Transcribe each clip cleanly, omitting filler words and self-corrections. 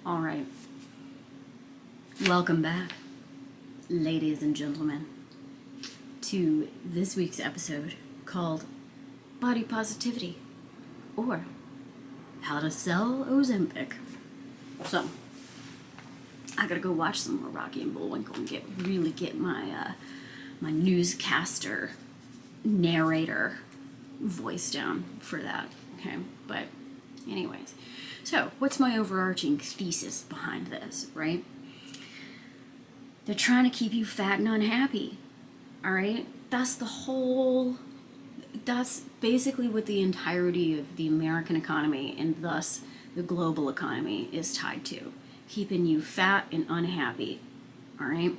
All right. Welcome back, ladies and gentlemen, to this week's episode called Body Positivity, or How to Sell Ozempic. So, I gotta go watch some more Rocky and Bullwinkle and get my my newscaster narrator voice down for that. Okay, but anyways, so what's my overarching thesis behind this, right? They're trying to keep you fat and unhappy, all right? That's basically what the entirety of the American economy and thus the global economy is tied to. Keeping you fat and unhappy, all right?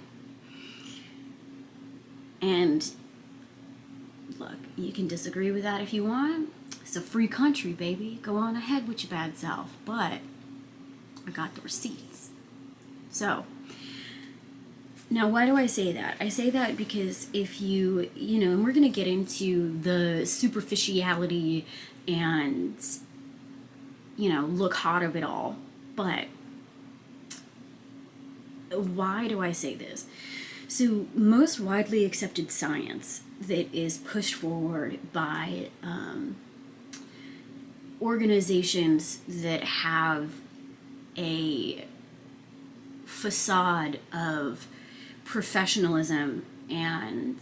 And look, you can disagree with that if you want. It's a free country, baby. Go on ahead with your bad self. But I got the receipts. So, now why do I say that? I say that because if you know, and we're going to get into the superficiality and, look hot of it all. But why do I say this? So most widely accepted science that is pushed forward by organizations that have a facade of professionalism and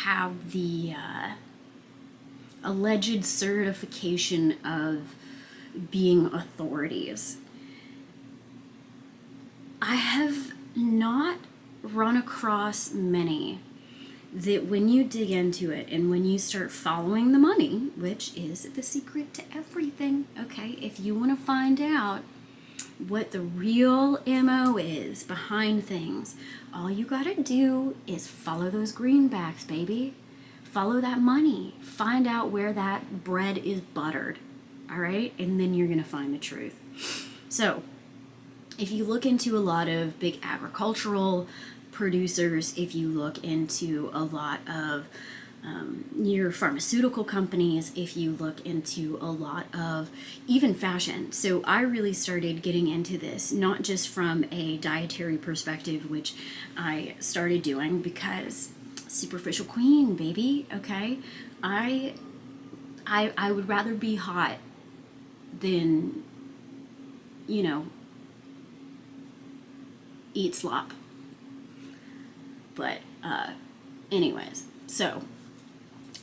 have the alleged certification of being authorities. I have not run across many that when you dig into it and when you start following the money, which is the secret to everything, okay? If you want to find out what the real MO is behind things, all you gotta do is follow those greenbacks, baby. Follow that money. Find out where that bread is buttered, all right? And then you're gonna find the truth. So, if you look into a lot of big agricultural producers, if you look into a lot of your pharmaceutical companies, if you look into a lot of even fashion. So I really started getting into this, not just from a dietary perspective, which I started doing because superficial queen, baby, okay? I would rather be hot than, eat slop. But anyways, so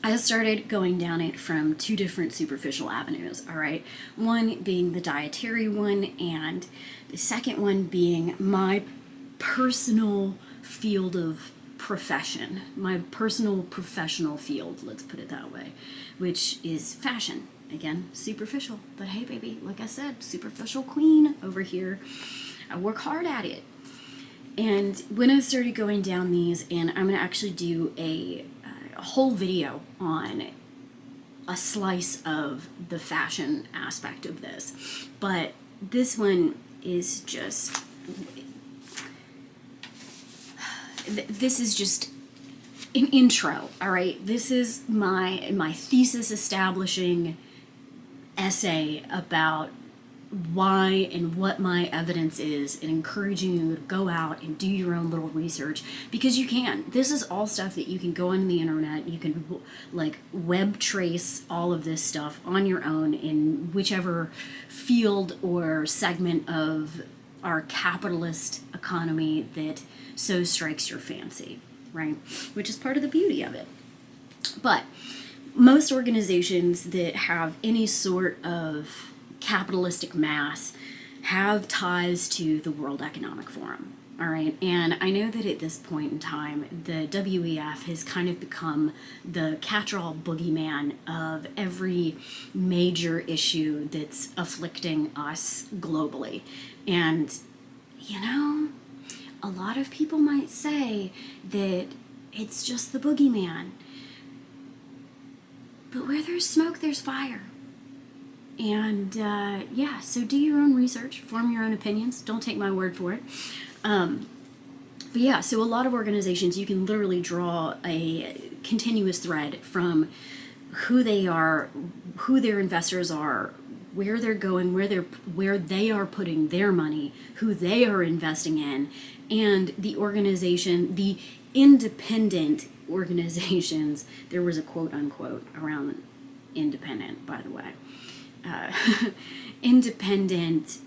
I started going down it from two different superficial avenues, all right? One being the dietary one, and the second one being my personal field of profession, my personal professional field, let's put it that way, which is fashion. Again, superficial, but hey, baby, like I said, superficial queen over here. I work hard at it. And when I started going down these, and I'm going to actually do a whole video on a slice of the fashion aspect of this. But this one is just, this is just an intro, all right? This is my thesis establishing essay about why and what my evidence is, and encouraging you to go out and do your own little research, because you can. This is all stuff that you can go on the internet, you can web trace all of this stuff on your own in whichever field or segment of our capitalist economy that so strikes your fancy, right? Which is part of the beauty of it. But most organizations that have any sort of capitalistic mass have ties to the World Economic Forum, all right? And I know that at this point in time, the WEF has kind of become the catch-all boogeyman of every major issue that's afflicting us globally. And, a lot of people might say that it's just the boogeyman. But where there's smoke, there's fire. And so do your own research, form your own opinions. Don't take my word for it. But yeah, so a lot of organizations, you can literally draw a continuous thread from who they are, who their investors are, where they're going, where they are putting their money, who they are investing in, and the organization, the independent organizations. There was a quote unquote around independent, by the way. Independent,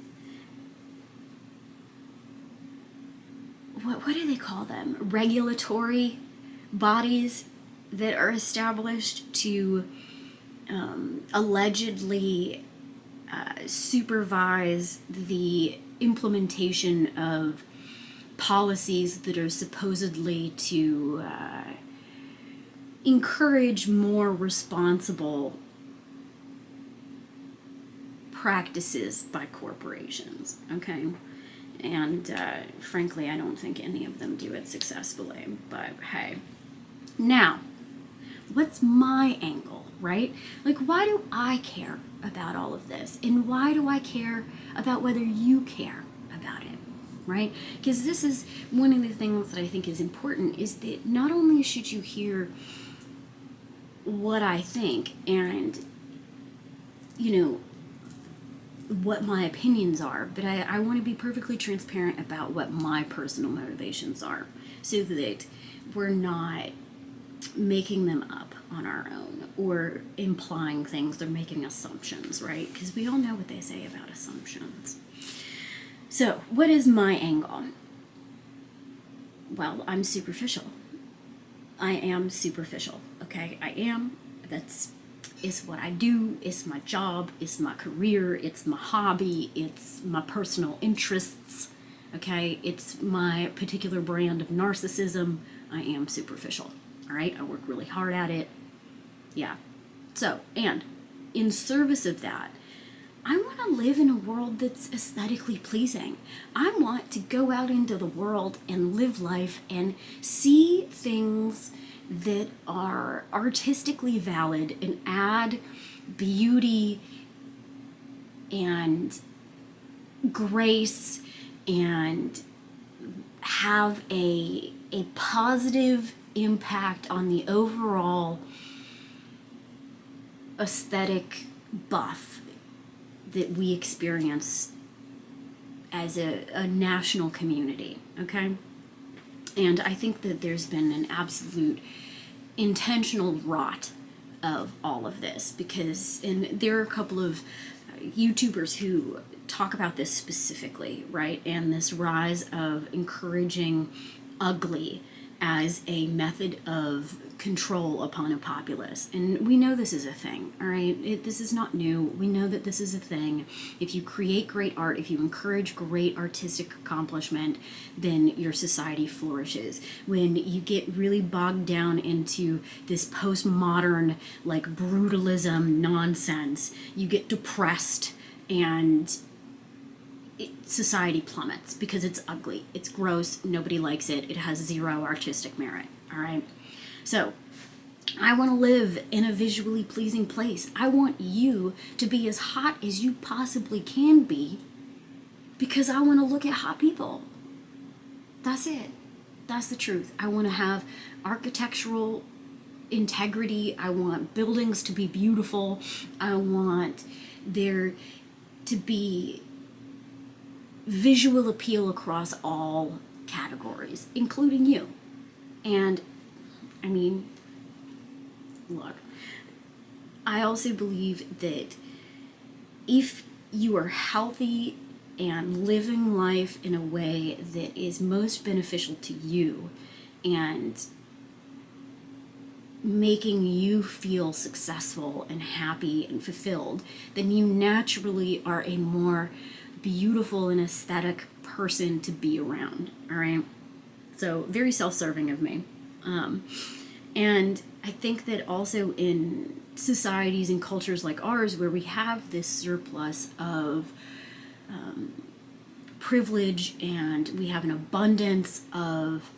what do they call them? Regulatory bodies that are established to allegedly supervise the implementation of policies that are supposedly to encourage more responsible practices by corporations, okay? And frankly, I don't think any of them do it successfully, but hey. Now, what's my angle, right? Like, why do I care about all of this? And why do I care about whether you care about it, right? Because this is one of the things that I think is important, is that not only should you hear what I think and, you know, what my opinions are, but I want to be perfectly transparent about what my personal motivations are, so that we're not making them up on our own or implying things or making assumptions, right? Because we all know what they say about assumptions. So, what is my angle? Well, I'm superficial. I am superficial, okay? I am. It's what I do, it's my job, it's my career, it's my hobby, it's my personal interests, okay? It's my particular brand of narcissism. I am superficial, all right? I work really hard at it. Yeah. So, and in service of that, I want to live in a world that's aesthetically pleasing. I want to go out into the world and live life and see things that are artistically valid and add beauty and grace and have a positive impact on the overall aesthetic buff that we experience as a national community, okay? And I think that there's been an absolute intentional rot of all of this, because, and there are a couple of YouTubers who talk about this specifically, right? And this rise of encouraging ugly as a method of control upon a populace. And we know this is a thing, all right? This is not new. We know that this is a thing. If you create great art, if you encourage great artistic accomplishment, then your society flourishes. When you get really bogged down into this postmodern, like, brutalism nonsense, you get depressed and society plummets because it's ugly, it's gross, nobody likes it, it has zero artistic merit, all right? So, I want to live in a visually pleasing place. I want you to be as hot as you possibly can be, because I want to look at hot people. That's it. That's the truth. I want to have architectural integrity. I want buildings to be beautiful. I want there to be visual appeal across all categories, including you. And I mean, look, I also believe that if you are healthy and living life in a way that is most beneficial to you and making you feel successful and happy and fulfilled, then you naturally are a more beautiful and aesthetic person to be around, all right? So, very self-serving of me. And I think that also in societies and cultures like ours, where we have this surplus of privilege and we have an abundance of,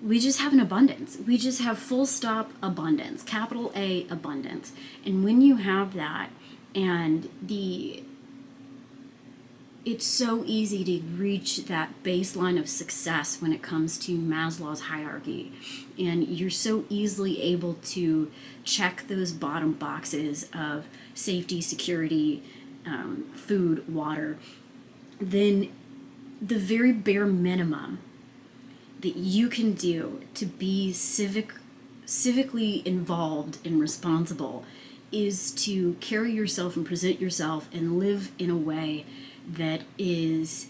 we just have an abundance. We just have full stop abundance, capital A abundance. And when you have that, and it's so easy to reach that baseline of success when it comes to Maslow's hierarchy. And you're so easily able to check those bottom boxes of safety, security, food, water, then the very bare minimum that you can do to be civically involved and responsible is to carry yourself and present yourself and live in a way that is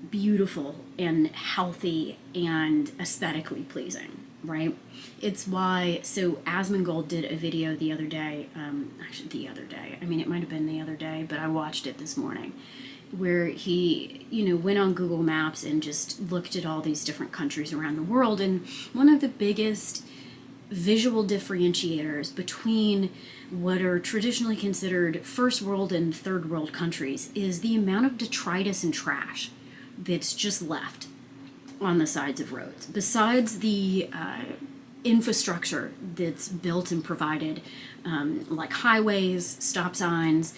beautiful and healthy and aesthetically pleasing, right? It's why, so Asmongold did a video the other day, I mean, it might have been the other day, but I watched it this morning, where he, went on Google Maps and just looked at all these different countries around the world. And one of the biggest visual differentiators between what are traditionally considered first world and third world countries is the amount of detritus and trash that's just left on the sides of roads. Besides the infrastructure that's built and provided, like highways, stop signs,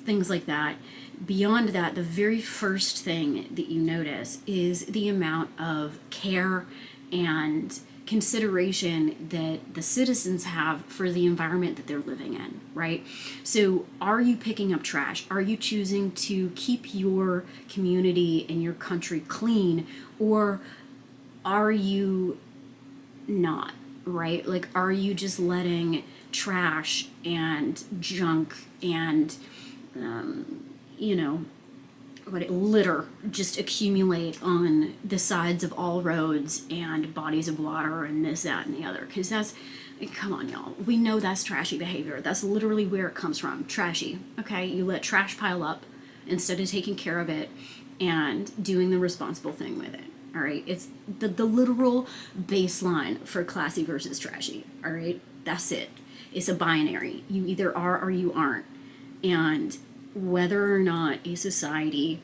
things like that. Beyond that, the very first thing that you notice is the amount of care and consideration that the citizens have for the environment that they're living in, right? So are you picking up trash? Are you choosing to keep your community and your country clean, or are you not, right? Like, are you just letting trash and junk and litter just accumulate on the sides of all roads and bodies of water and this, that, and the other? Because come on, y'all. We know that's trashy behavior. That's literally where it comes from. Trashy. Okay? You let trash pile up instead of taking care of it and doing the responsible thing with it. All right? It's the literal baseline for classy versus trashy. All right? That's it. It's a binary. You either are or you aren't. And whether or not a society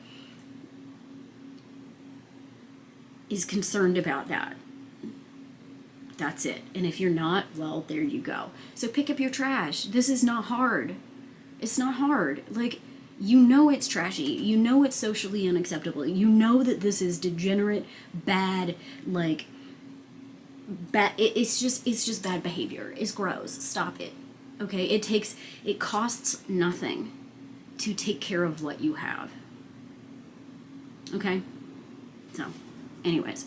is concerned about that, that's it. And if you're not, well, there you go. So pick up your trash. This is not hard. It's not hard. Like, it's trashy. It's socially unacceptable. That this is degenerate, bad, bad. It's just bad behavior. It's gross. Stop it. Okay? It costs nothing to take care of what you have. Okay? So, anyways.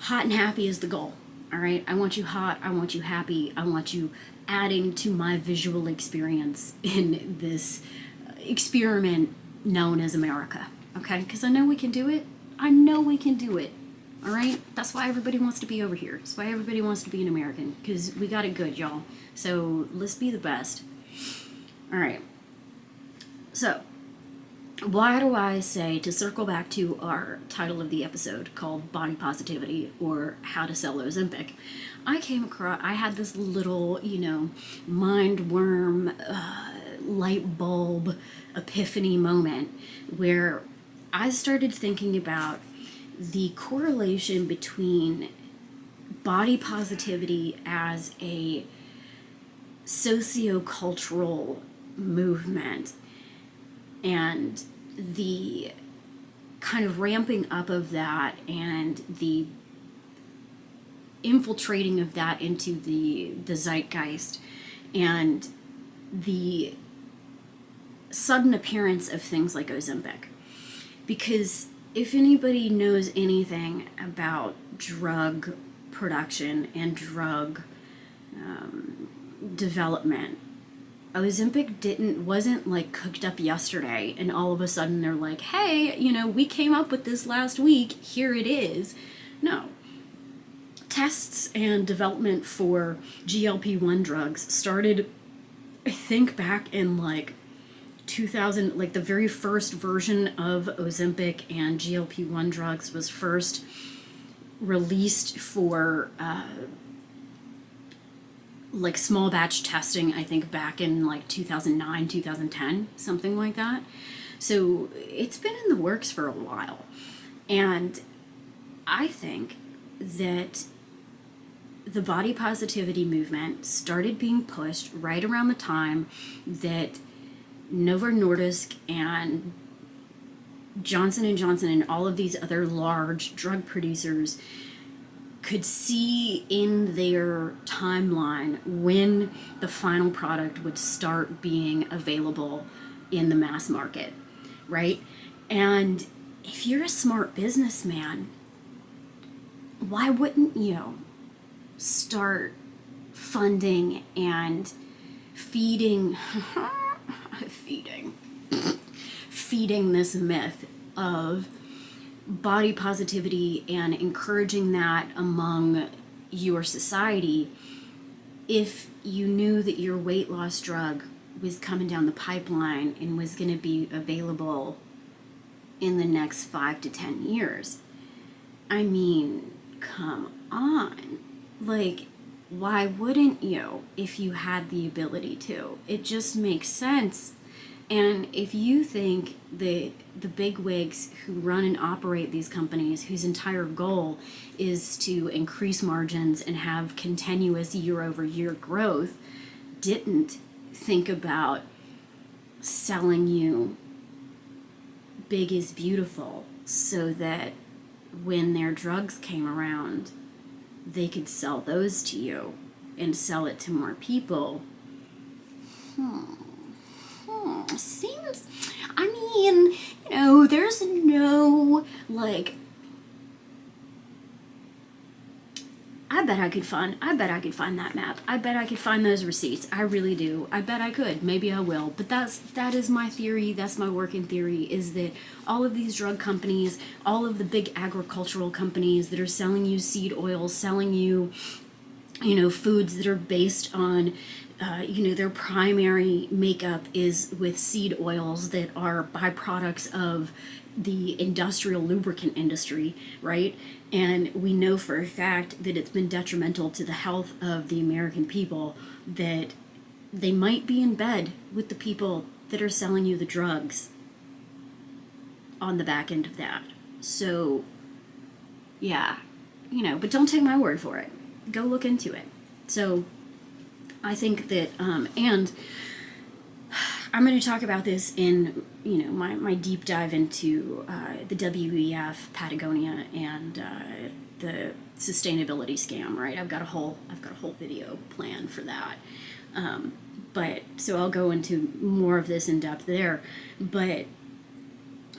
Hot and happy is the goal. All right? I want you hot. I want you happy. I want you adding to my visual experience in this experiment known as America. Okay? Because I know we can do it. I know we can do it. All right? That's why everybody wants to be over here. That's why everybody wants to be an American. Because we got it good, y'all. So let's be the best. All right. So, why do I say, to circle back to our title of the episode called Body Positivity, or How to Sell Ozempic, I had this little, mind worm, light bulb epiphany moment where I started thinking about the correlation between body positivity as a sociocultural movement and the kind of ramping up of that and the infiltrating of that into the zeitgeist and the sudden appearance of things like Ozempic. Because if anybody knows anything about drug production and drug development, Ozempic wasn't cooked up yesterday and all of a sudden they're like, hey, we came up with this last week, here it is. No. Tests and development for GLP-1 drugs started, I think, back in 2000, the very first version of Ozempic and GLP-1 drugs was first released for small batch testing, I think back in 2009, 2010, something like that. So it's been in the works for a while. And I think that the body positivity movement started being pushed right around the time that Novo Nordisk and Johnson & Johnson and all of these other large drug producers could see in their timeline when the final product would start being available in the mass market, right? And if you're a smart businessman, why wouldn't you start funding and feeding feeding feeding this myth of body positivity and encouraging that among your society if you knew that your weight loss drug was coming down the pipeline and was going to be available in the next 5 to 10 years? I mean, come on. Like, why wouldn't you if you had the ability to? It just makes sense. And if you think the bigwigs who run and operate these companies, whose entire goal is to increase margins and have continuous year-over-year growth, didn't think about selling you big is beautiful so that when their drugs came around, they could sell those to you and sell it to more people. Seems, I mean, there's no, like, I bet I could find that map. I bet I could find those receipts. I really do. I bet I could. Maybe I will. But that is my theory. That's my working theory, is that all of these drug companies, all of the big agricultural companies that are selling you seed oils, selling you, foods that are based on, their primary makeup is with seed oils that are byproducts of the industrial lubricant industry, right? And we know for a fact that it's been detrimental to the health of the American people, that they might be in bed with the people that are selling you the drugs on the back end of that. So, yeah, but don't take my word for it. Go look into it. So, I think that, and I'm going to talk about this in, my deep dive into the WEF, Patagonia, and the sustainability scam. Right, I've got a whole video plan for that. But so I'll go into more of this in depth there. But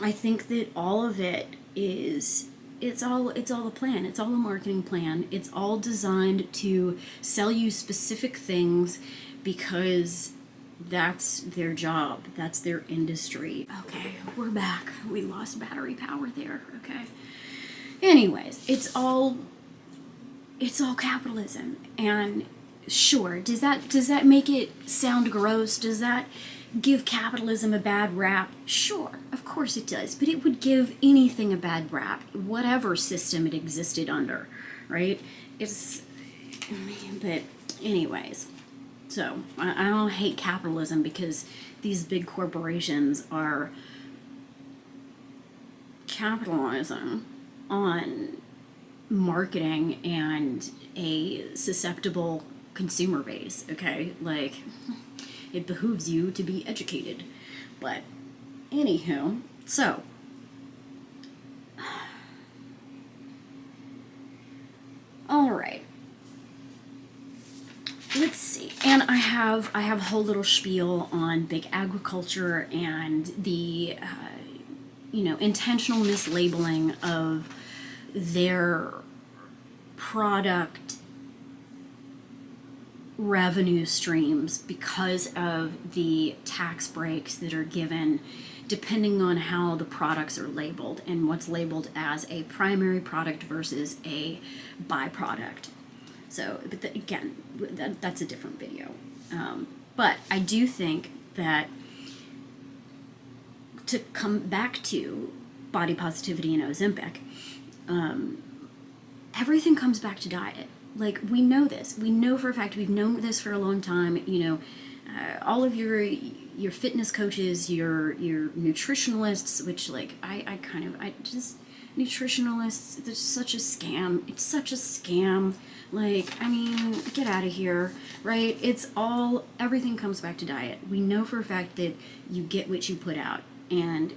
I think that all of it is. It's all a plan. It's all a marketing plan. It's all designed to sell you specific things because that's their job. That's their industry. Okay, we're back. We lost battery power there. Okay. Anyways, it's all capitalism. And sure, does that make it sound gross? Does that give capitalism a bad rap? Sure, of course it does. But it would give anything a bad rap, whatever system it existed under, right? But anyways, so I don't hate capitalism because these big corporations are capitalizing on marketing and a susceptible consumer base, okay? Like, it behooves you to be educated. But, anywho, so, all right. Let's see. And I have a whole little spiel on big agriculture and the, intentional mislabeling of their product revenue streams because of the tax breaks that are given depending on how the products are labeled and what's labeled as a primary product versus a byproduct. So, but again, that's a different video. But I do think that to come back to body positivity and Ozempic, everything comes back to diet. Like, we know this. We know for a fact. We've known this for a long time. All of your fitness coaches, your nutritionalists, which, like, nutritionalists, it's such a scam. It's such a scam. Like, I mean, get out of here, right? Everything comes back to diet. We know for a fact that you get what you put out. And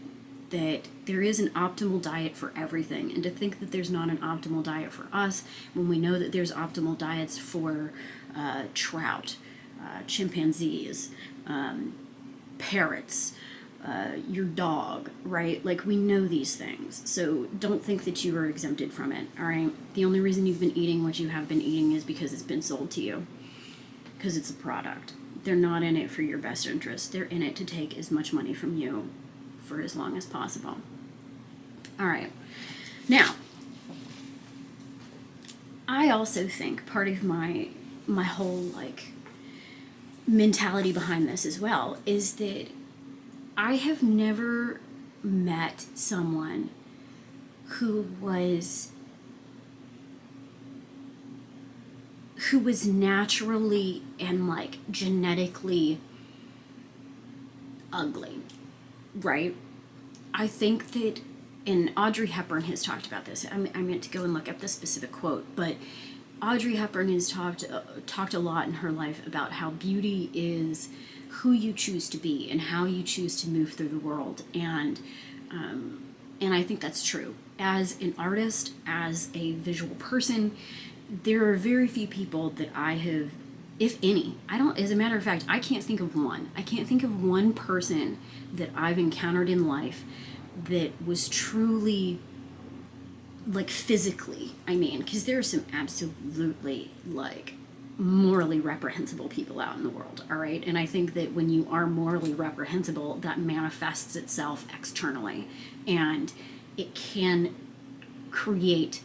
that there is an optimal diet for everything, and to think that there's not an optimal diet for us when we know that there's optimal diets for trout, chimpanzees, parrots, your dog, right? Like, we know these things. So don't think that you are exempted from it, all right? The only reason you've been eating what you have been eating is because it's been sold to you, because it's a product. They're not in it for your best interest. They're in it to take as much money from you for as long as possible. All right. Now, I also think part of my whole, like, mentality behind this as well is that I have never met someone who was naturally and, like, genetically ugly, right? I think that, and Audrey Hepburn has talked about this. I meant to go and look up the specific quote, but Audrey Hepburn has talked a lot in her life about how beauty is who you choose to be and how you choose to move through the world, and I think that's true. As an artist, as a visual person, there are very few people that I have, if any, as a matter of fact, I can't think of one. I can't think of one person that I've encountered in life that was truly, like, physically, I mean, because there are some absolutely, like, morally reprehensible people out in the world, all right? And I think that when you are morally reprehensible, that manifests itself externally, and it can create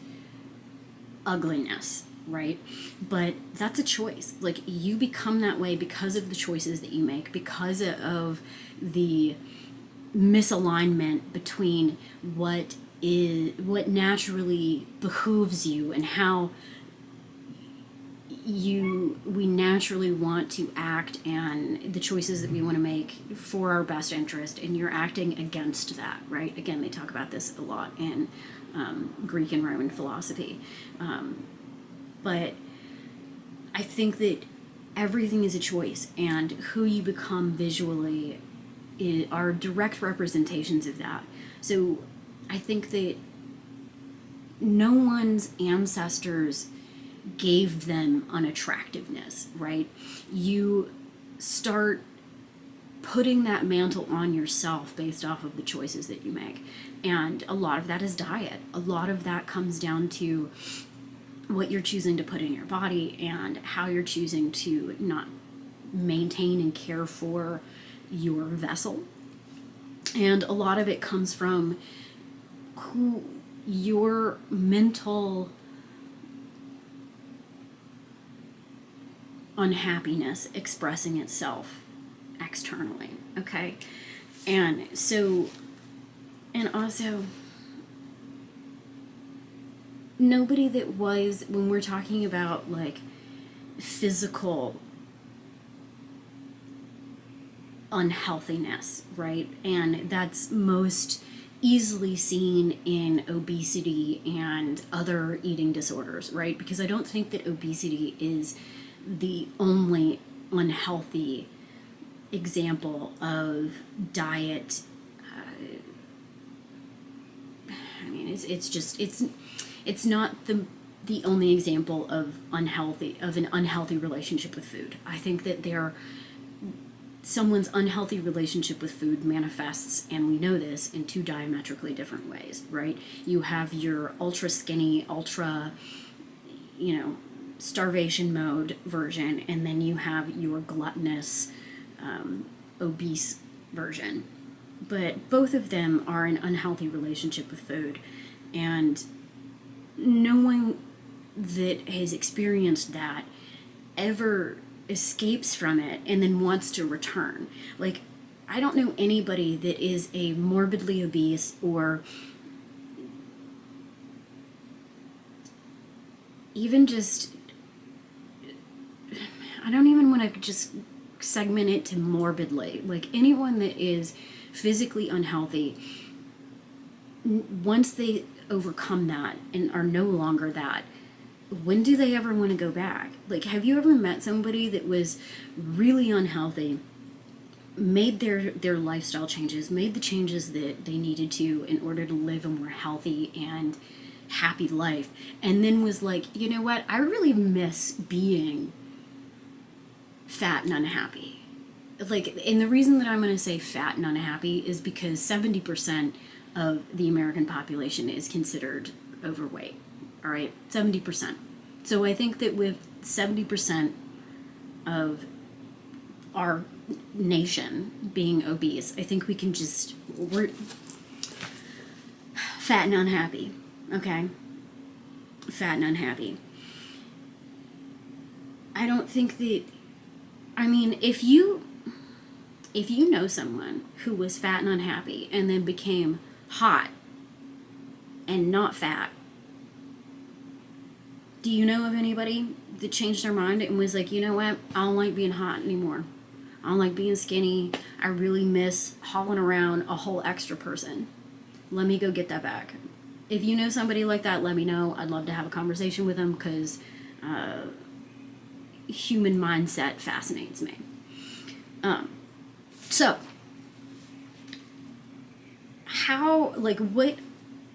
ugliness, right? But that's a choice. Like, you become that way because of the choices that you make, because of the misalignment between what naturally behooves you and how we naturally want to act, and the choices that we want to make for our best interest, and you're acting against that, right? Again, they talk about this a lot in Greek and Roman philosophy. But I think that everything is a choice, and who you become visually are direct representations of that. So I think that no one's ancestors gave them unattractiveness, right? You start putting that mantle on yourself based off of the choices that you make. And a lot of that is diet. A lot of that comes down to what you're choosing to put in your body and how you're choosing to not maintain and care for your vessel. And a lot of it comes from who your mental unhappiness expressing itself externally, okay? And so, and also, nobody that was, when we're talking about, like, physical unhealthiness, right? And that's most easily seen in obesity and other eating disorders, right? Because I don't think that obesity is the only unhealthy example of diet. I mean, it's not the only example of an unhealthy relationship with food. I think that someone's unhealthy relationship with food manifests, and we know this, in two diametrically different ways, right? You have your ultra skinny, ultra, starvation mode version, and then you have your gluttonous, obese version. But both of them are an unhealthy relationship with food, and no one that has experienced that ever escapes from it and then wants to return. Like, I don't know anybody that is a morbidly obese or even just, I don't even want to just segment it to morbidly. Like, anyone that is physically unhealthy, once they overcome that and are no longer that, when do they ever want to go back? Like, have you ever met somebody that was really unhealthy, made their lifestyle changes, made the changes that they needed to in order to live a more healthy and happy life, and then was like, you know what, I really miss being fat and unhappy. Like, and the reason that I'm going to say fat and unhappy is because 70% of the American population is considered overweight. All right, 70%. So I think that with 70% of our nation being obese, I think we can just, we're fat and unhappy, okay? Fat and unhappy. I don't think that, I mean, if you know someone who was fat and unhappy and then became hot and not fat, do you know of anybody that changed their mind and was like, you know what, I don't like being hot anymore. I don't like being skinny. I really miss hauling around a whole extra person. Let me go get that back. If you know somebody like that, let me know. I'd love to have a conversation with them because human mindset fascinates me. So, how, like, what,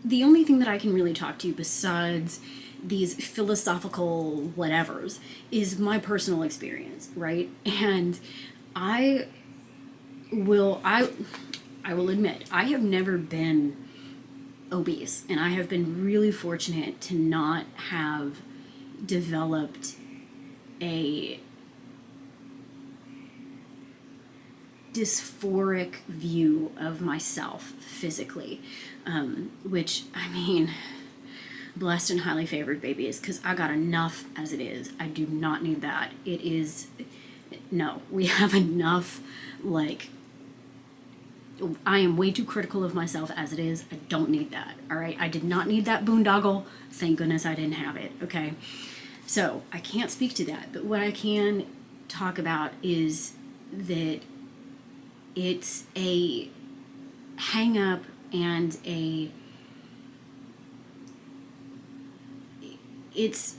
the only thing that I can really talk to you besides these philosophical whatevers is my personal experience, right? And I will admit, I have never been obese, and I have been really fortunate to not have developed a dysphoric view of myself physically, which, I mean, blessed and highly favored, babies, because I got enough as it is. I do not need that. It is, no, we have enough. Like, I am way too critical of myself as it is. I don't need that. All right, I did not need that boondoggle. Thank goodness I didn't have it. Okay, so I can't speak to that, but what I can talk about is that it's a hang up and it's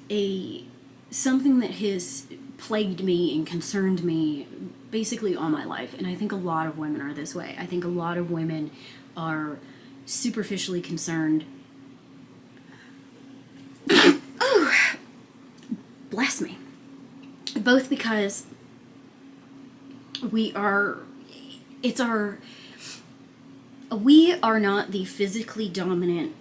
something that has plagued me and concerned me basically all my life, and I think a lot of women are this way. I think a lot of women are superficially concerned. Oh, bless me. Both because we are not the physically dominant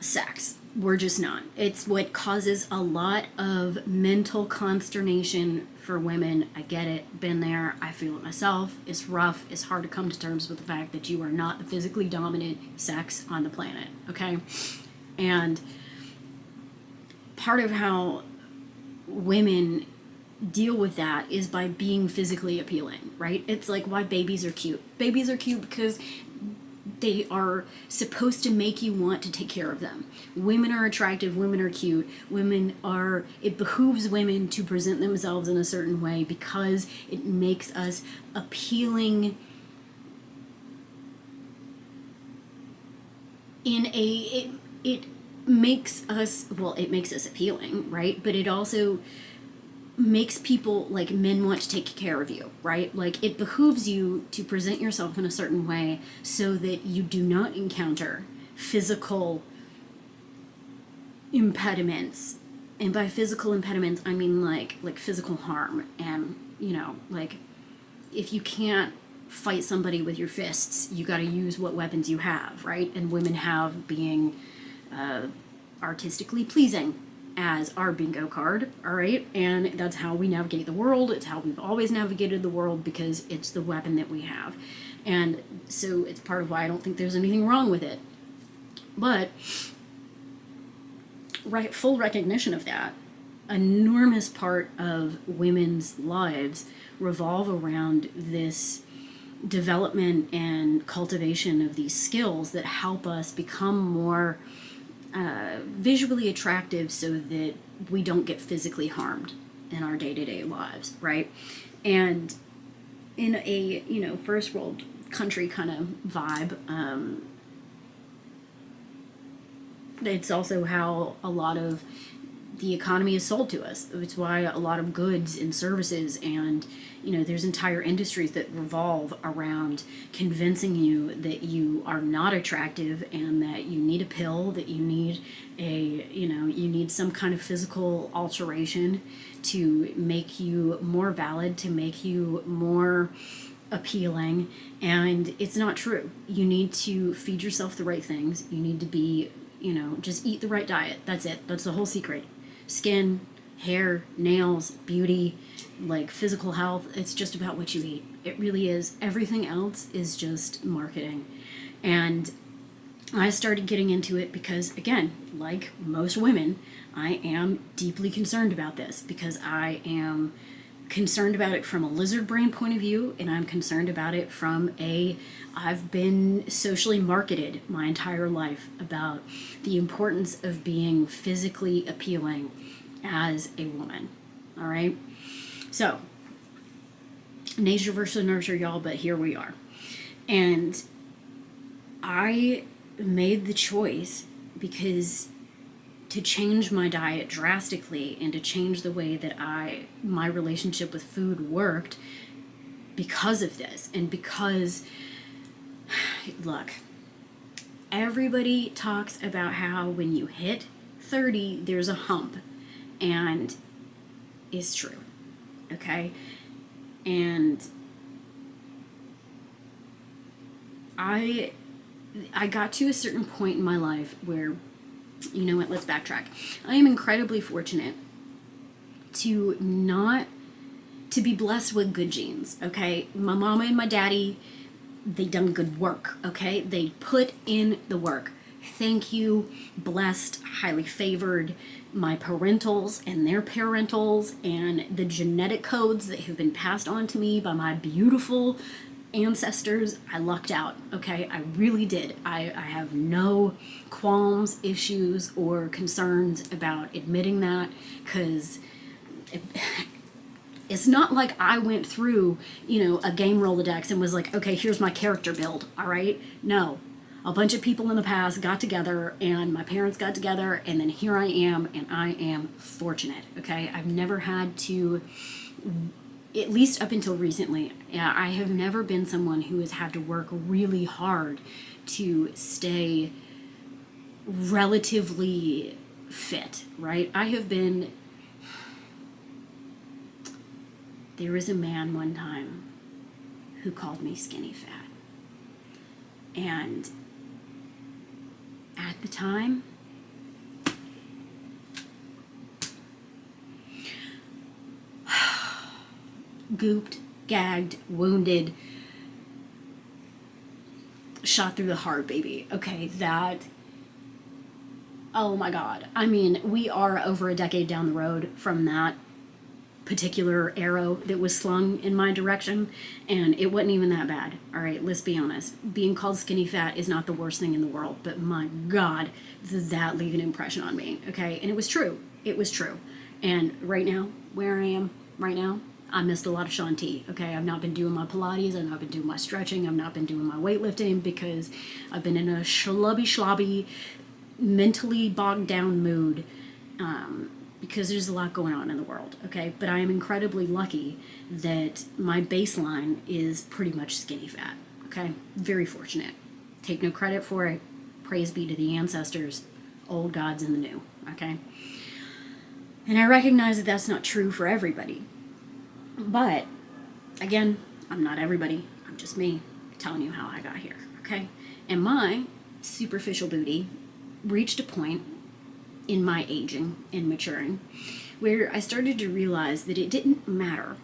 sex. We're just not. It's what causes a lot of mental consternation for women. I get it, been there, I feel it myself. It's rough, it's hard to come to terms with the fact that you are not the physically dominant sex on the planet, okay? And part of how women deal with that is by being physically appealing, right? It's like why babies are cute. Babies are cute because they are supposed to make you want to take care of them. Women are attractive, women are cute, it behooves women to present themselves in a certain way because it makes us appealing it makes us appealing, right? But it also makes people, like, men want to take care of you, right? Like, it behooves you to present yourself in a certain way so that you do not encounter physical impediments. And by physical impediments, I mean like physical harm. And, you know, like, if you can't fight somebody with your fists, you got to use what weapons you have, right? And women have being artistically pleasing as our bingo card, all right? And that's how we navigate the world. It's how we've always navigated the world because it's the weapon that we have. And so it's part of why I don't think there's anything wrong with it. But full recognition of that, enormous part of women's lives revolve around this development and cultivation of these skills that help us become more visually attractive so that we don't get physically harmed in our day-to-day lives, right? And in a, you know, first world country kind of vibe, it's also how a lot of the economy is sold to us. It's why a lot of goods and services and, there's entire industries that revolve around convincing you that you are not attractive and that you need a pill, that you need you need some kind of physical alteration to make you more valid, to make you more appealing. And it's not true. You need to feed yourself the right things. You need to be, just eat the right diet. That's it. That's the whole secret. Skin, hair, nails, beauty, like physical health. It's just about what you eat. It really is. Everything else is just marketing. And I started getting into it because, again, like most women, I am deeply concerned about this, because I am concerned about it from a lizard brain point of view, and I'm concerned about it from I've been socially marketed my entire life about the importance of being physically appealing as a woman. All right? So, nature versus nurture, y'all, but here we are. And I made the choice because to change my diet drastically and to change the way that my relationship with food worked because of this. And because, look, everybody talks about how when you hit 30, there's a hump. And it's true. Okay? And I got to a certain point in my life where, you know what, let's backtrack. I am incredibly fortunate to be blessed with good genes, okay? My mama and my daddy, they done good work, okay? They put in the work. Thank you, blessed, highly favored, my parentals and their parentals, and the genetic codes that have been passed on to me by my beautiful ancestors. I lucked out, okay? I really did. I have no qualms, issues, or concerns about admitting that, because it's not like I went through, a game Rolodex and was like, okay, here's my character build, all right? No. A bunch of people in the past got together, and my parents got together, and then here I am, and I am fortunate, okay? I've never had to, at least up until recently, I have never been someone who has had to work really hard to stay relatively fit, right? There was a man one time who called me skinny fat. And at the time, gooped, gagged, wounded, shot through the heart, baby. Okay, oh my God. I mean, we are over a decade down the road from that particular arrow that was slung in my direction, and it wasn't even that bad. All right, let's be honest. Being called skinny fat is not the worst thing in the world, but my God, did that leave an impression on me, okay? And it was true. It was true. And right now, where I am right now, I missed a lot of Shaun T, okay? I've not been doing my Pilates, I've not been doing my stretching, I've not been doing my weightlifting, because I've been in a schlubby, mentally bogged down mood, because there's a lot going on in the world, okay? But I am incredibly lucky that my baseline is pretty much skinny fat, okay? Very fortunate. Take no credit for it. Praise be to the ancestors, old gods and the new, okay? And I recognize that that's not true for everybody. But, again, I'm not everybody. I'm just me telling you how I got here, okay? And my superficial booty reached a point in my aging and maturing where I started to realize that it didn't matter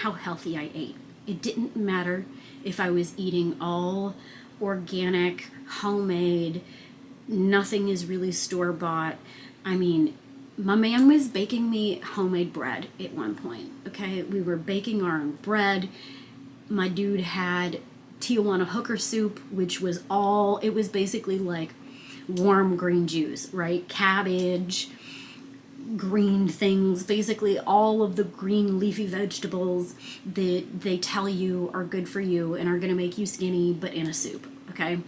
how healthy I ate. It didn't matter if I was eating all organic, homemade, nothing is really store-bought. I mean, my man was baking me homemade bread at one point, okay? We were baking our own bread. My dude had Tijuana hooker soup, which was it was basically like warm green juice, right? Cabbage, green things, basically all of the green leafy vegetables that they tell you are good for you and are going to make you skinny, but in a soup, okay?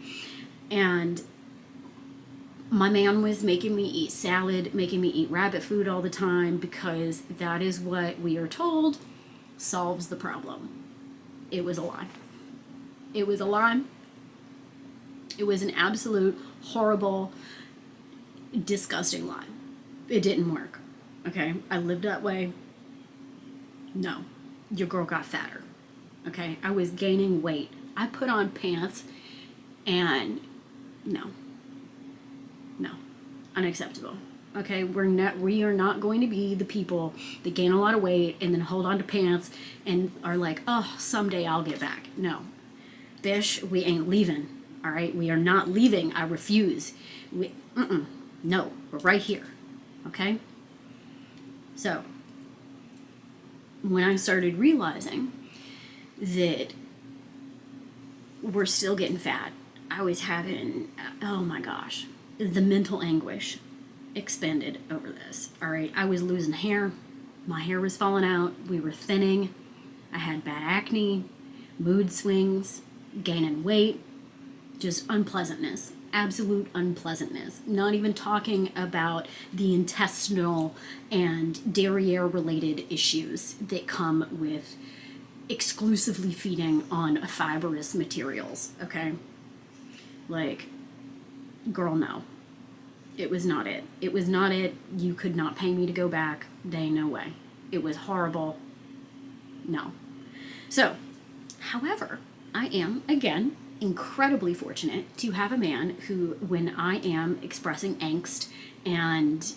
And my man was making me eat salad, making me eat rabbit food all the time, because that is what we are told solves the problem. It was a lie. It was a lie. It was an absolute horrible, disgusting lie. It didn't work. Okay? I lived that way. No. Your girl got fatter. Okay? I was gaining weight. I put on pants and no. Unacceptable. Okay? We are not going to be the people that gain a lot of weight and then hold on to pants and are like, oh, someday I'll get back. No. Bish, we ain't leaving. All right? We are not leaving. I refuse. No. We're right here. Okay? So, when I started realizing that we're still getting fat, I was having, oh my gosh, the mental anguish expended over this. All right, I was losing hair. My hair was falling out. We were thinning. I had bad acne, mood swings, gaining weight, just unpleasantness. Absolute unpleasantness. Not even talking about the intestinal and derriere related issues that come with exclusively feeding on fibrous materials, okay? Like, girl, no. It was not it. It was not it. You could not pay me to go back. No way. It was horrible. No. So, however, I am, again, incredibly fortunate to have a man who, when I am expressing angst and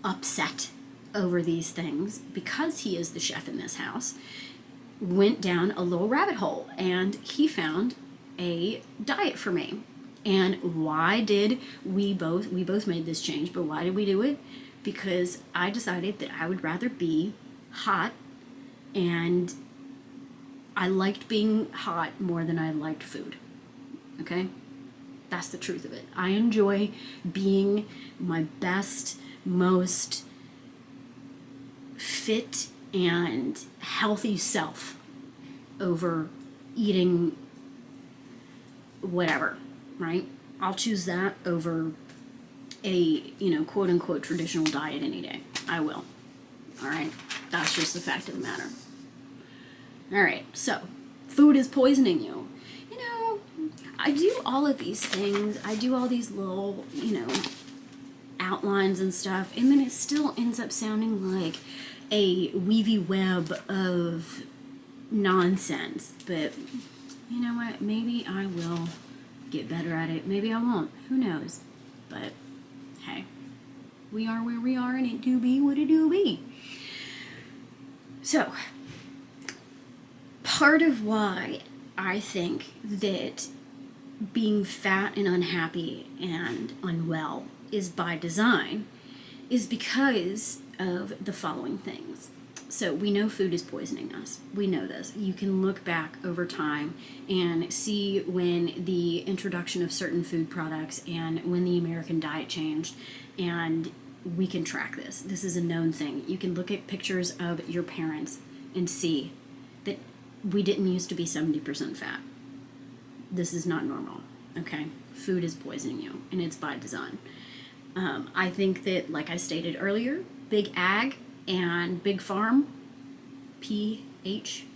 upset over these things, because he is the chef in this house, went down a little rabbit hole and he found a diet for me. And why did we both made this change, but why did we do it? Because I decided that I would rather be hot, and I liked being hot more than I liked food. Okay? That's the truth of it. I enjoy being my best, most fit and healthy self over eating whatever, right? I'll choose that over a, quote unquote traditional diet any day. I will. All right? That's just the fact of the matter. All right, so food is poisoning you. I do all of these things. I do all these little, outlines and stuff, and then it still ends up sounding like a weavy web of nonsense. But you know what? Maybe I will get better at it. Maybe I won't. Who knows? But hey, we are where we are, and it do be what it do be. So, part of why I think that being fat and unhappy and unwell is by design is because of the following things. So we know food is poisoning us. We know this. You can look back over time and see when the introduction of certain food products and when the American diet changed, and we can track this. This is a known thing. You can look at pictures of your parents and see that we didn't used to be 70% fat. This is not normal, okay? Food is poisoning you, and it's by design. I think that, like I stated earlier, Big Ag and Big Farm, P-H-A-R-M,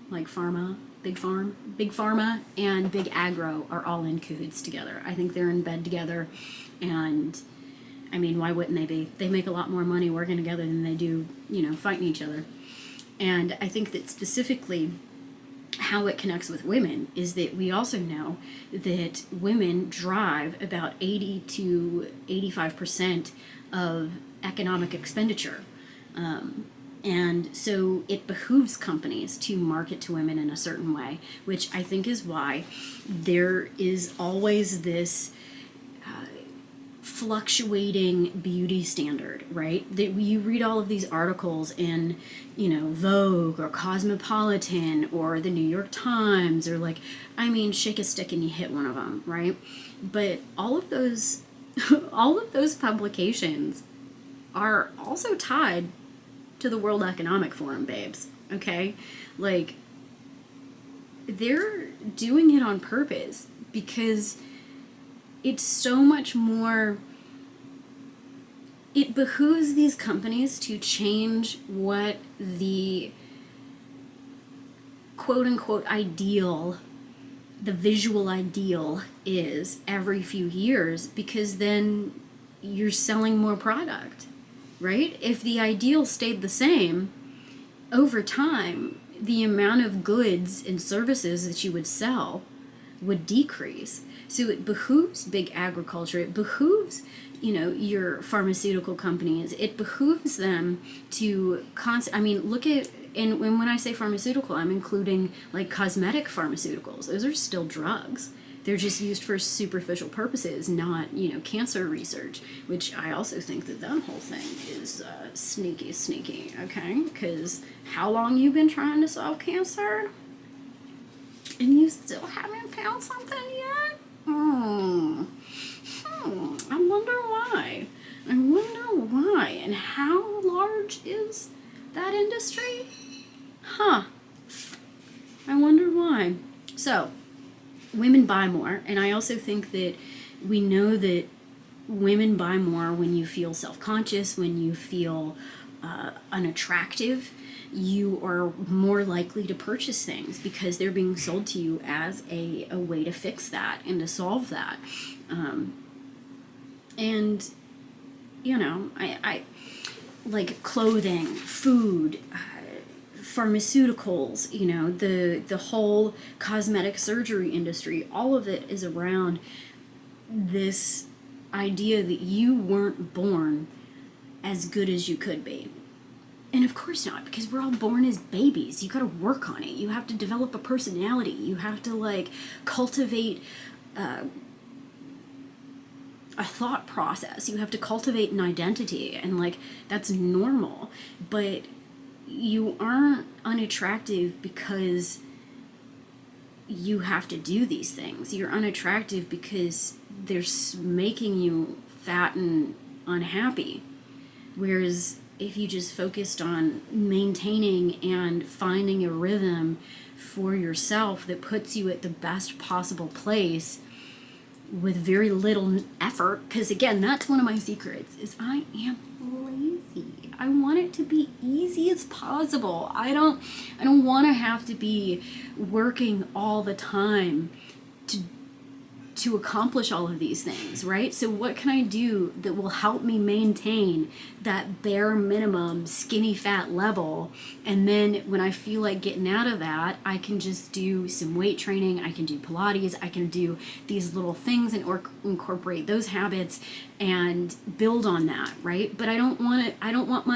like pharma, Big Pharma and Big Agro are all in cahoots together. I think they're in bed together, and I mean, why wouldn't they be? They make a lot more money working together than they do, fighting each other. And I think that specifically how it connects with women is that we also know that women drive about 80 to 85% of economic expenditure. And so it behooves companies to market to women in a certain way, which I think is why there is always this fluctuating beauty standard, right? That you read all of these articles in, Vogue or Cosmopolitan or the New York Times, or shake a stick and you hit one of them, right? But all of those publications are also tied to the World Economic Forum, babes, okay? They're doing it on purpose because it's so much more it behooves these companies to change what the quote unquote ideal, the visual ideal is every few years, because then you're selling more product, right? If the ideal stayed the same over time, the amount of goods and services that you would sell would decrease. So it behooves big agriculture, it behooves, your pharmaceutical companies, it behooves them to look at, and when I say pharmaceutical, I'm including like cosmetic pharmaceuticals. Those are still drugs. They're just used for superficial purposes, not, cancer research, which I also think that whole thing is sneaky, okay? Because how long you been trying to solve cancer? And you still haven't found something yet? I wonder why. And how large is that industry? I wonder why. So, women buy more, and I also think that we know that women buy more when you feel self-conscious, when you feel unattractive. You are more likely to purchase things because they're being sold to you as a way to fix that and to solve that. I like clothing, food, pharmaceuticals, the whole cosmetic surgery industry, all of it is around this idea that you weren't born as good as you could be. And of course not, because we're all born as babies. You got to work on it. You have to develop a personality. You have to cultivate a thought process. You have to cultivate an identity, and that's normal. But you aren't unattractive because you have to do these things. You're unattractive because they're making you fat and unhappy. Whereas if you just focused on maintaining and finding a rhythm for yourself that puts you at the best possible place with very little effort, because again, that's one of my secrets, is I am lazy. I want it to be easy as possible. I don't want to have to be working all the time to accomplish all of these things, right? So what can I do that will help me maintain that bare minimum skinny fat level? And then when I feel like getting out of that, I can just do some weight training, I can do Pilates, I can do these little things and incorporate those habits and build on that, right? But I don't want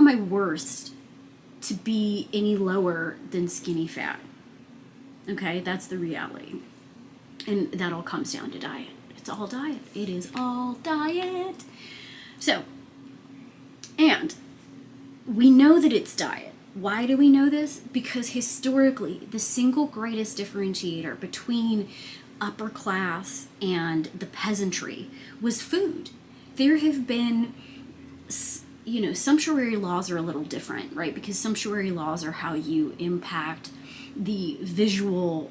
my worst to be any lower than skinny fat. Okay, that's the reality. And that all comes down to diet. It's all diet. It is all diet. So, and we know that it's diet. Why do we know this? Because historically, the single greatest differentiator between upper class and the peasantry was food. There have been, sumptuary laws are a little different, right? Because sumptuary laws are how you impact the visual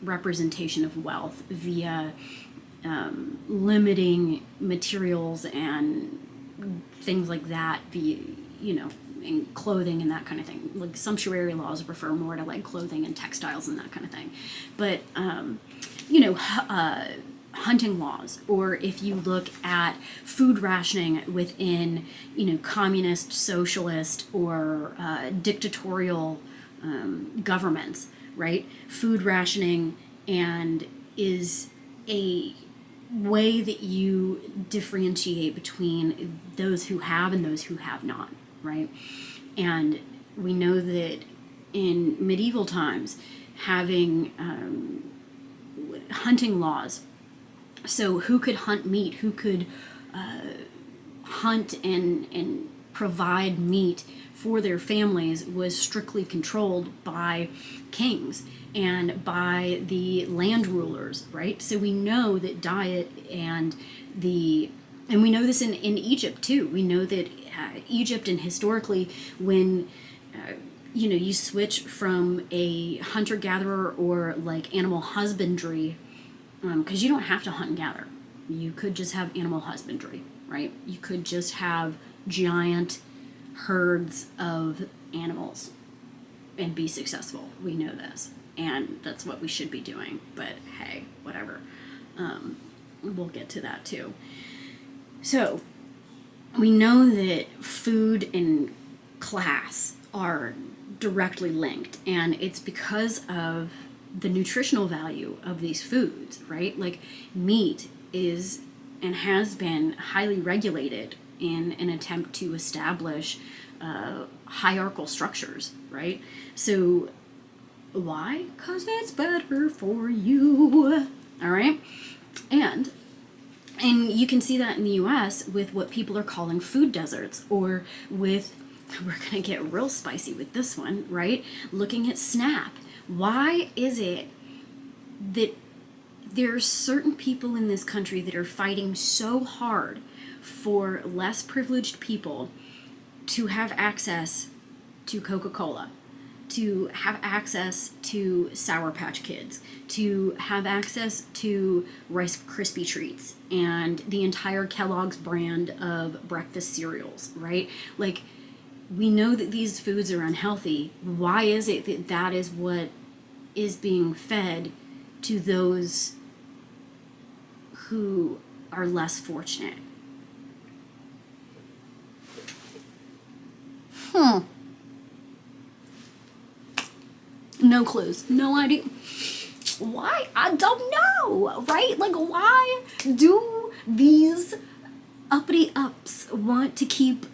representation of wealth via limiting materials and things like that via in clothing and that kind of thing. Like sumptuary laws refer more to clothing and textiles and that kind of thing. But hunting laws, or if you look at food rationing within communist, socialist, or dictatorial governments, right? Food rationing and is a way that you differentiate between those who have and those who have not, right? And we know that in medieval times, having hunting laws, so who could hunt meat, who could hunt and provide meat for their families, was strictly controlled by kings and by the land rulers, right? So we know that diet and we know this in Egypt too. We know that Egypt, and historically, when you switch from a hunter-gatherer or animal husbandry, because you don't have to hunt and gather. You could just have animal husbandry, right? You could just have giant herds of animals and be successful. We know this, and that's what we should be doing. But hey, whatever. We'll get to that too. So we know that food and class are directly linked, and it's because of the nutritional value of these foods, right? Like meat is and has been highly regulated in an attempt to establish hierarchical structures, right? So why? Because it's better for you, all right? And you can see that in the US with what people are calling food deserts, or with, we're going to get real spicy with this one, right? Looking at SNAP. Why is it that there are certain people in this country that are fighting so hard for less privileged people to have access to Coca-Cola, to have access to Sour Patch Kids, to have access to Rice Krispie Treats and the entire Kellogg's brand of breakfast cereals, right? Like, we know that these foods are unhealthy. Why is it that that is what is being fed to those who are less fortunate? No clues. No idea. Why? I don't know, right? Like, why do these uppity ups want to keep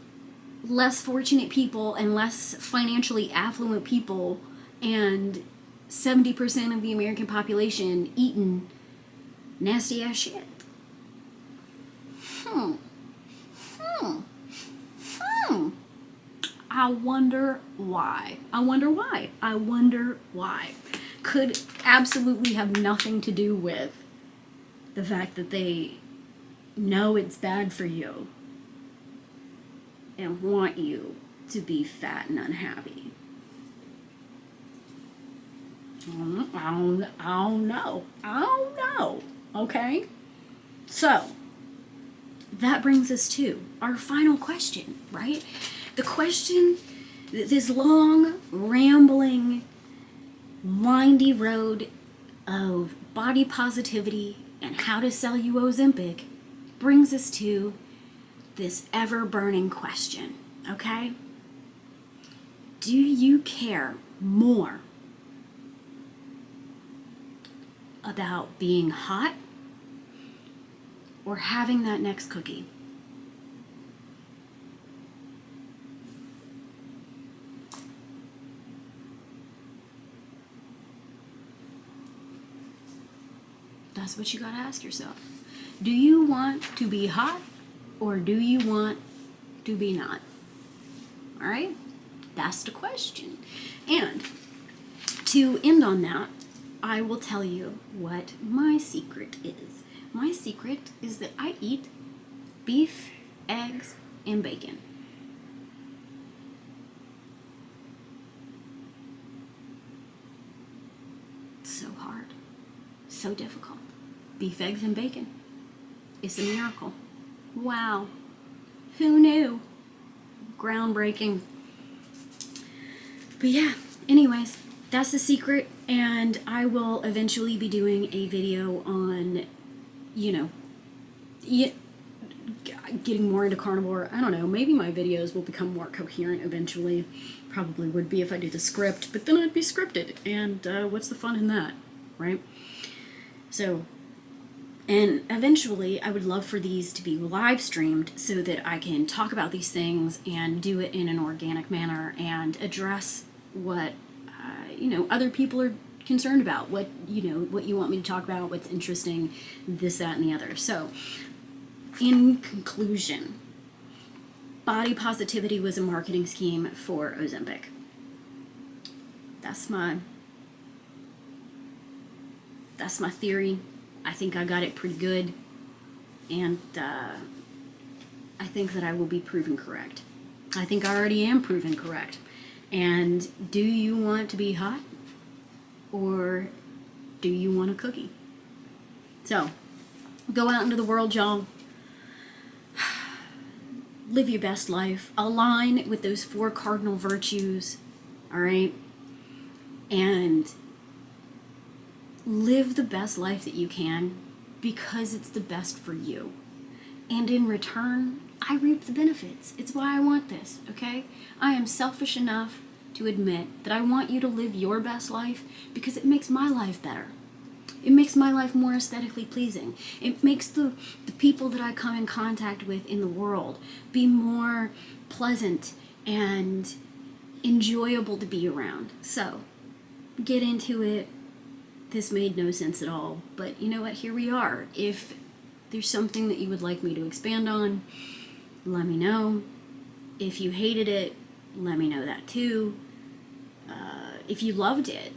less fortunate people and less financially affluent people and 70% of the American population eating nasty ass shit? I wonder why. I wonder why. I wonder why. Could absolutely have nothing to do with the fact that they know it's bad for you and want you to be fat and unhappy. I don't know. Okay? So, that brings us to our final question, right? The question, this long, rambling, windy road of body positivity and how to sell you Ozempic brings us to this ever-burning question, okay? Do you care more about being hot or having that next cookie? That's what you gotta ask yourself. Do you want to be hot or do you want to be not? All right? That's the question. And to end on that, I will tell you what my secret is. My secret is that I eat beef, eggs, and bacon. So hard. So difficult. Beef, eggs, and bacon. It's a miracle. Wow. Who knew? Groundbreaking. But yeah, anyways, that's the secret, and I will eventually be doing a video on, getting more into carnivore. I don't know, maybe my videos will become more coherent eventually. Probably would be if I do the script, but then I'd be scripted, and what's the fun in that, right? So, and eventually I would love for these to be live streamed so that I can talk about these things and do it in an organic manner and address what, other people are concerned about, what you want me to talk about, what's interesting, this, that, and the other. So, in conclusion, body positivity was a marketing scheme for Ozempic. That's my theory. I think I got it pretty good, and I think that I will be proven correct. I think I already am proven correct. And do you want to be hot, or do you want a cookie? So, go out into the world, y'all. live your best life, align with those 4 cardinal virtues, all right? And live the best life that you can because it's the best for you. And in return, I reap the benefits. It's why I want this, okay? I am selfish enough to admit that I want you to live your best life because it makes my life better. It makes my life more aesthetically pleasing. It makes the people that I come in contact with in the world be more pleasant and enjoyable to be around. So, get into it. This made no sense at all, but you know what? Here we are. If there's something that you would like me to expand on, let me know. If you hated it, let me know that too. If you loved it,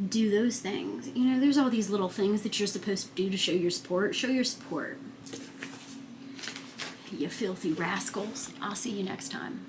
do those things. You know, there's all these little things that you're supposed to do to show your support. Show your support. You filthy rascals. I'll see you next time.